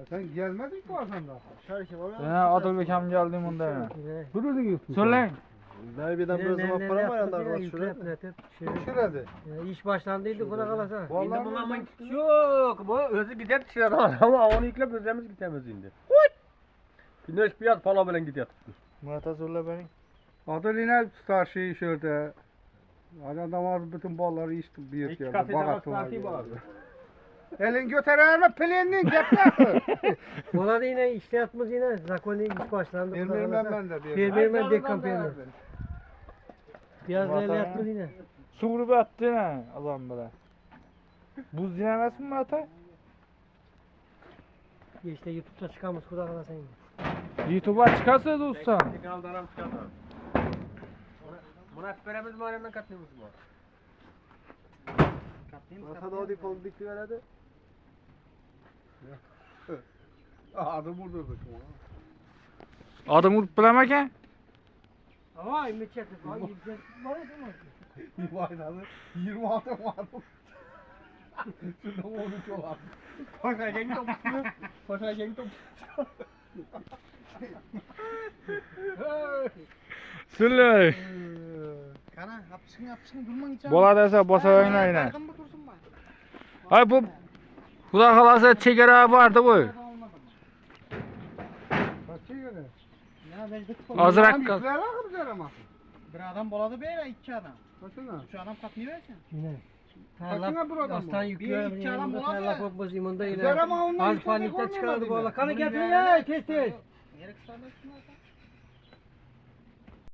Sen gelmedin ki Hasan da. Şarkı var Ben Adılbek ham geldim onda yana. Dururdun yutmuş. Söyleyin. Nereden böyle zaman para var yanlar var şuraya. Şurada. İş başlandıydı buna kalasa. Vallahi Bunun ama yok. Bu özü gider dışarı ama onu yüklep özlemimiz gidemez şimdi. Güneş biraz pala bilen gidiyor. Murat'a söyle beni. Adı yine tutar şeyi şurada. Adam var bütün balları içti bir İki yerde. katı da Bagatı baktı var. Elin götürerme pelenin gepler. Ona da yine işte yatmaz yine. Zakoni iş başlandı. Bilmem ben de bir. Bilmem de kampanya. Biraz Murat'a öyle ya. yatmaz yine. Su grubu attı ne adam böyle. Buz dinlemez mi Murat'a? İşte YouTube'da çıkamaz kuda kalasa yine. YouTube'a çıkarsınız usta. Kanalda aram çıkardı. Buna veremiz mi aramdan katlımız mı? Masada o dipol dikti verdi. Adı vurdurduk. Adım vurup bilemeken. Ama ümit çekti. Var ya değil mi? Vaynalı 26 vardı. Şurada 13 olan. Paşa genç top. Paşa genç top. Söyle. Kana yapsın durman için. Bola dese bosa oynayın. Ay bu Huda halası çekere vardı bu. Kaçıyor göre. Ya verdik. Azrak kal. Yükler akım güzel ama. Bir adam boladı böyle iki adam. Kaçına. Şu adam katlayı versin. Yine. Kaçına buradan Aslan mı? yüklüyor. Bir iki adam buladı. Tarla kopmaz imanda yine. Güzel ama ondan Az yüksek panikte olmadı çıkardı yine. bola. Kanı Bunu getirin ver, ya tez tez. Gerek sanırsın